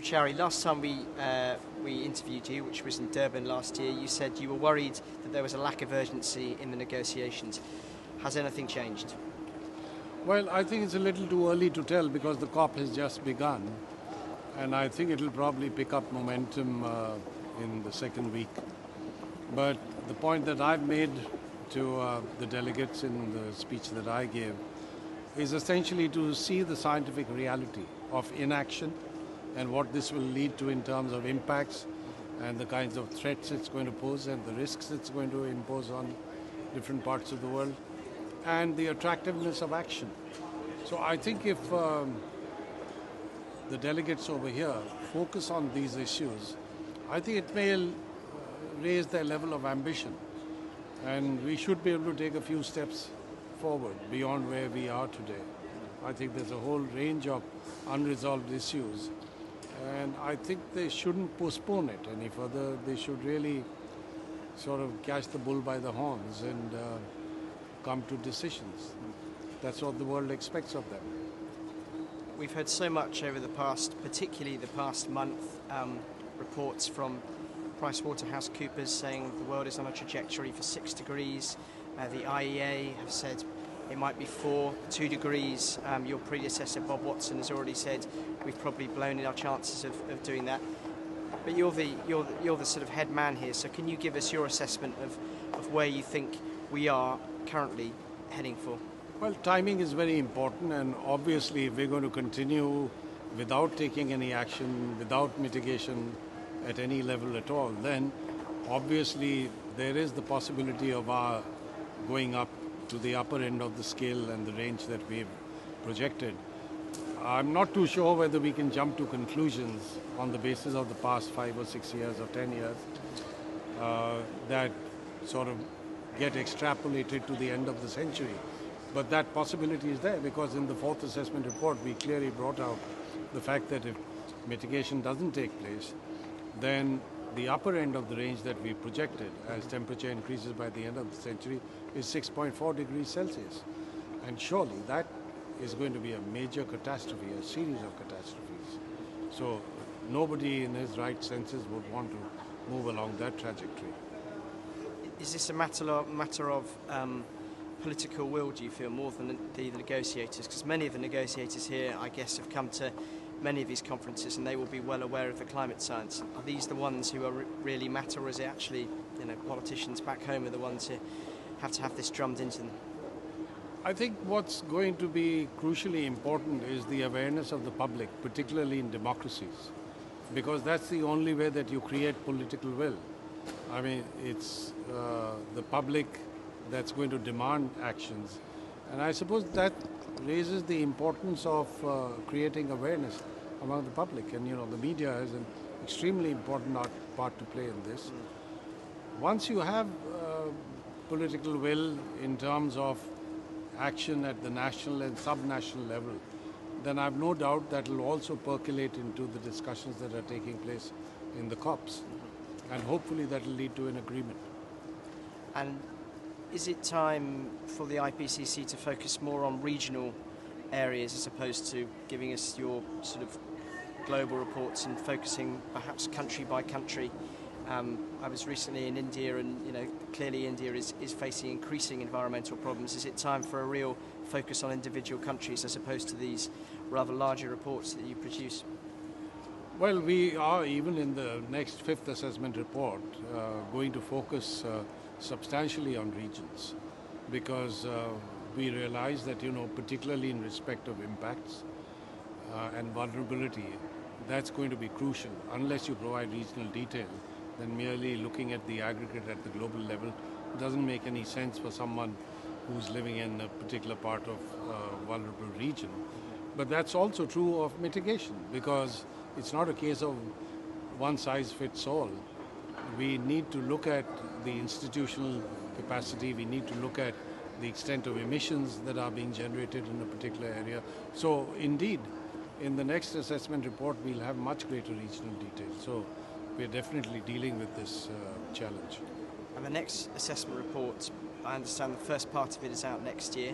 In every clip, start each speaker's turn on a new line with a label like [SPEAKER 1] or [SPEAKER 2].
[SPEAKER 1] Pachauri, last time we interviewed you, which was in Durban last year, you said you were worried that there was a lack of urgency in the negotiations. Has anything changed?
[SPEAKER 2] Well, I think it's a little too early to tell because the COP has just begun, and I think it will probably pick up momentum in the second week. But the point that I've made to the delegates in the speech that I gave is essentially to see the scientific reality of inaction and what this will lead to in terms of impacts and the kinds of threats it's going to pose and the risks it's going to impose on different parts of the world, and the attractiveness of action. So I think if the delegates over here focus on these issues, I think it may raise their level of ambition, and we should be able to take a few steps forward beyond where we are today. I think there's a whole range of unresolved issues, and I think they shouldn't postpone it any further. They should really sort of catch the bull by the horns and come to decisions. That's what the world expects of them.
[SPEAKER 1] We've heard so much over the past, particularly the past month, reports from PricewaterhouseCoopers saying the world is on a trajectory for 6 degrees. The IEA have said it might be 2 degrees. Your predecessor, Bob Watson, has already said we've probably blown our chances of doing that. But you're the sort of head man here, so can you give us your assessment of where you think we are currently heading for?
[SPEAKER 2] Well, timing is very important, and obviously if we're going to continue without taking any action, without mitigation at any level at all, then obviously there is the possibility of our going up to the upper end of the scale and the range that we've projected. I'm not too sure whether we can jump to conclusions on the basis of the past 5 or 6 years or 10 years that sort of get extrapolated to the end of the century. But that possibility is there because in the fourth assessment report we clearly brought out the fact that if mitigation doesn't take place, then the upper end of the range that we projected as temperature increases by the end of the century is 6.4 degrees Celsius. And surely that is going to be a major catastrophe, a series of catastrophes. So nobody in his right senses would want to move along that trajectory.
[SPEAKER 1] Is this a matter of political will, do you feel, more than the negotiators? Because many of the negotiators here, I guess, have come to many of these conferences and they will be well aware of the climate science. Are these the ones who really matter, or is it actually, politicians back home are the ones who have to have this drummed into them?
[SPEAKER 2] I think what's going to be crucially important is the awareness of the public, particularly in democracies, because that's the only way that you create political will. I mean, it's the public that's going to demand actions. And I suppose that raises the importance of creating awareness among the public. And, the media has an extremely important part to play in this. Once you have political will in terms of action at the national and subnational level, then I have no doubt that will also percolate into the discussions that are taking place in the COPs. And hopefully that will lead to an agreement.
[SPEAKER 1] And is it time for the IPCC to focus more on regional areas as opposed to giving us your sort of global reports and focusing perhaps country by country? I was recently in India and, clearly India is facing increasing environmental problems. Is it time for a real focus on individual countries as opposed to these rather larger reports that you produce?
[SPEAKER 2] Well, we are, even in the next fifth assessment report, going to focus substantially on regions because we realize that, particularly in respect of impacts and vulnerability, that's going to be crucial. Unless you provide regional detail, then merely looking at the aggregate at the global level doesn't make any sense for someone who's living in a particular part of a vulnerable region. But that's also true of mitigation because it's not a case of one size fits all. We need to look at the institutional capacity, we need to look at the extent of emissions that are being generated in a particular area. So indeed, in the next assessment report, we'll have much greater regional detail. So we're definitely dealing with this challenge.
[SPEAKER 1] And the next assessment report, I understand the first part of it is out next year.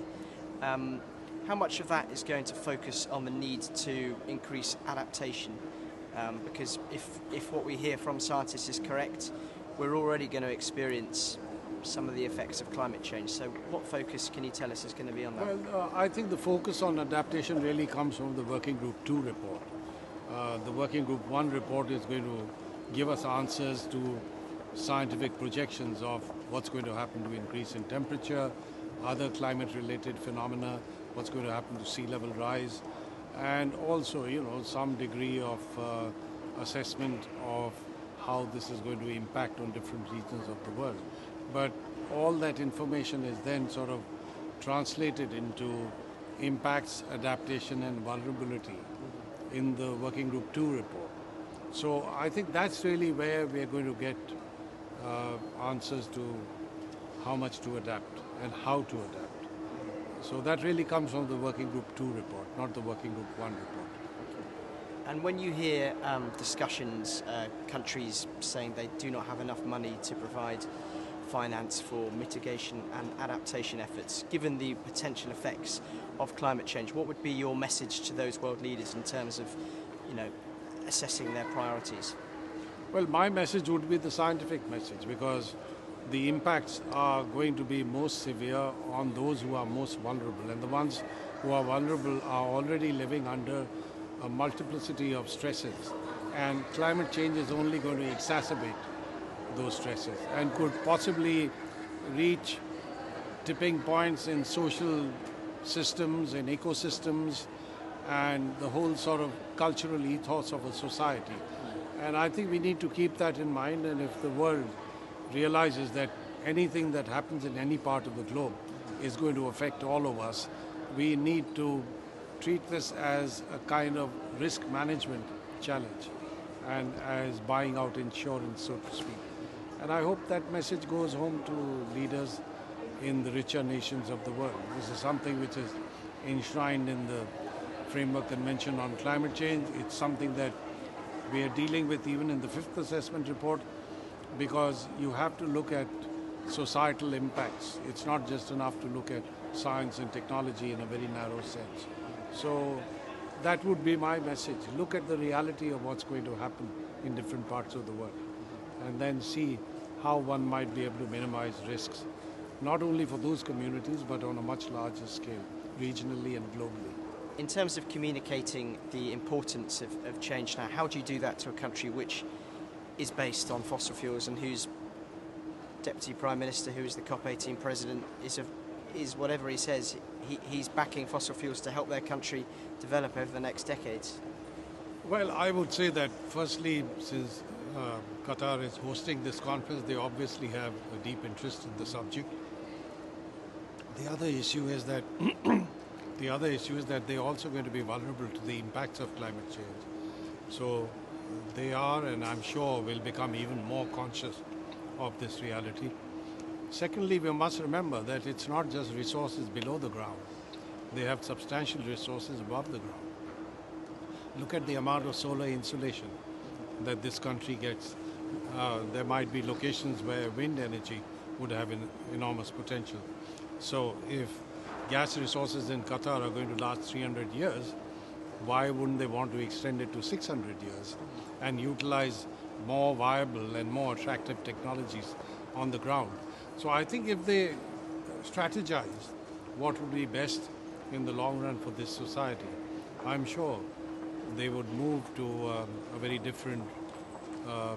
[SPEAKER 1] How much of that is going to focus on the need to increase adaptation because if what we hear from scientists is correct, we're already going to experience some of the effects of climate change. So what focus can you tell us is going to be on that?
[SPEAKER 2] Well, I think the focus on adaptation really comes from the Working Group 2 report. The Working Group 1 report is going to give us answers to scientific projections of what's going to happen to increase in temperature, other climate-related phenomena, what's going to happen to sea level rise, and also, some degree of assessment of how this is going to impact on different regions of the world. But all that information is then sort of translated into impacts, adaptation, and vulnerability in the Working Group 2 report. So I think that's really where we're going to get answers to how much to adapt and how to adapt. So that really comes from the Working Group 2 report, not the Working Group 1 report.
[SPEAKER 1] And when you hear discussions, countries saying they do not have enough money to provide finance for mitigation and adaptation efforts, given the potential effects of climate change, what would be your message to those world leaders in terms of, assessing their priorities?
[SPEAKER 2] Well, my message would be the scientific message, because the impacts are going to be most severe on those who are most vulnerable. And the ones who are vulnerable are already living under a multiplicity of stresses. And climate change is only going to exacerbate those stresses and could possibly reach tipping points in social systems, in ecosystems, and the whole sort of cultural ethos of a society. And I think we need to keep that in mind, and if the world realizes that anything that happens in any part of the globe is going to affect all of us, we need to treat this as a kind of risk management challenge and as buying out insurance, so to speak. And I hope that message goes home to leaders in the richer nations of the world. This is something which is enshrined in the Framework Convention on Climate Change. It's something that we are dealing with even in the fifth assessment report, because you have to look at societal impacts. It's not just enough to look at science and technology in a very narrow sense. So that would be my message. Look at the reality of what's going to happen in different parts of the world, and then see how one might be able to minimize risks, not only for those communities, but on a much larger scale, regionally and globally.
[SPEAKER 1] In terms of communicating the importance of change now, how do you do that to a country which is based on fossil fuels and whose Deputy Prime Minister, who is the COP18 President, is whatever he says, he's backing fossil fuels to help their country develop over the next decades?
[SPEAKER 2] Well, I would say that firstly, since Qatar is hosting this conference, they obviously have a deep interest in the subject. The other issue is that they're also going to be vulnerable to the impacts of climate change. So they are, and I'm sure will become even more conscious of this reality. Secondly, we must remember that it's not just resources below the ground. They have substantial resources above the ground. Look at the amount of solar insulation that this country gets. There might be locations where wind energy would have an enormous potential. So if gas resources in Qatar are going to last 300 years, why wouldn't they want to extend it to 600 years and utilize more viable and more attractive technologies on the ground? So I think if they strategize what would be best in the long run for this society, I'm sure they would move to a very different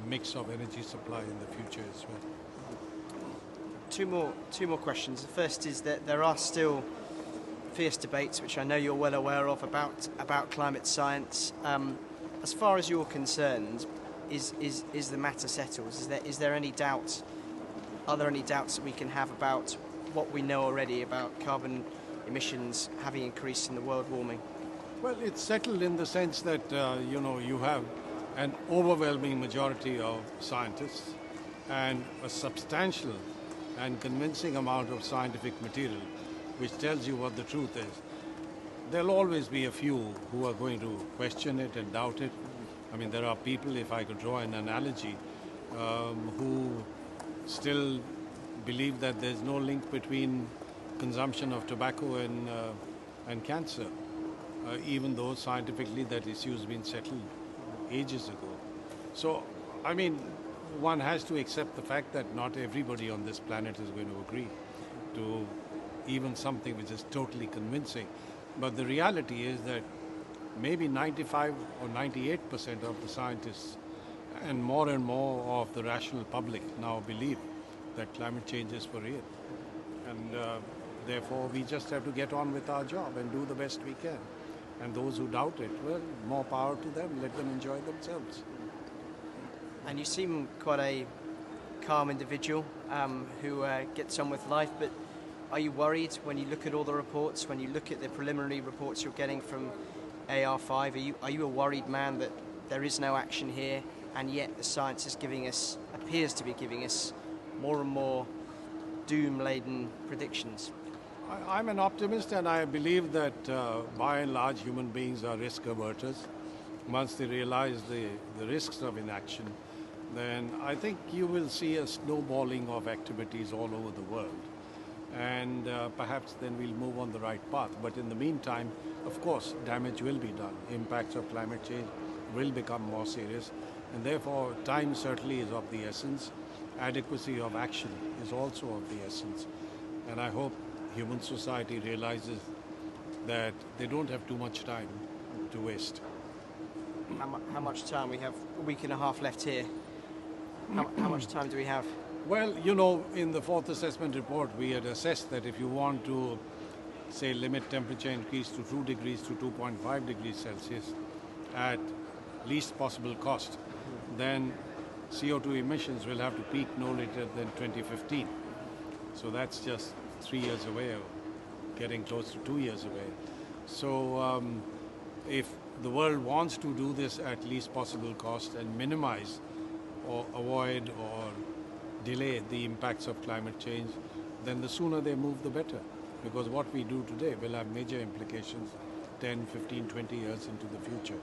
[SPEAKER 2] mix of energy supply in the future as well.
[SPEAKER 1] Two more questions. The first is that there are still fierce debates, which I know you're well aware of, about climate science. As far as you're concerned, is the matter settled? Is there any doubt? Are there any doubts that we can have about what we know already about carbon emissions having increased in the world warming?
[SPEAKER 2] Well, it's settled in the sense that you have an overwhelming majority of scientists and a substantial and convincing amount of scientific material which tells you what the truth is. There'll always be a few who are going to question it and doubt it. I mean, there are people, if I could draw an analogy, who still believe that there's no link between consumption of tobacco and cancer, even though scientifically that issue has been settled ages ago. So, I mean, one has to accept the fact that not everybody on this planet is going to agree to even something which is totally convincing. But the reality is that maybe 95 or 98% of the scientists and more of the rational public now believe that climate change is for real. And therefore, we just have to get on with our job and do the best we can. And those who doubt it, well, more power to them. Let them enjoy themselves.
[SPEAKER 1] And you seem quite a calm individual who gets on with life, but are you worried when you look at all the reports, when you look at the preliminary reports you're getting from AR5? Are you a worried man that there is no action here, and yet the science is appears to be giving us more and more doom-laden predictions?
[SPEAKER 2] I'm an optimist, and I believe that by and large human beings are risk averters. Once they realize the risks of inaction, then I think you will see a snowballing of activities all over the world. And perhaps then we'll move on the right path. But in the meantime, of course, damage will be done. Impacts of climate change will become more serious. And therefore, time certainly is of the essence. Adequacy of action is also of the essence. And I hope human society realizes that they don't have too much time to waste.
[SPEAKER 1] How much time? We have a week and a half left here. How much time do we have?
[SPEAKER 2] Well, you know, in the fourth assessment report, we had assessed that if you want to, say, limit temperature increase to 2 degrees to 2.5 degrees Celsius at least possible cost, then CO2 emissions will have to peak no later than 2015. So that's just 3 years away, or getting close to 2 years away. So if the world wants to do this at least possible cost and minimize or avoid or delay the impacts of climate change, then the sooner they move, the better. Because what we do today will have major implications 10, 15, 20 years into the future.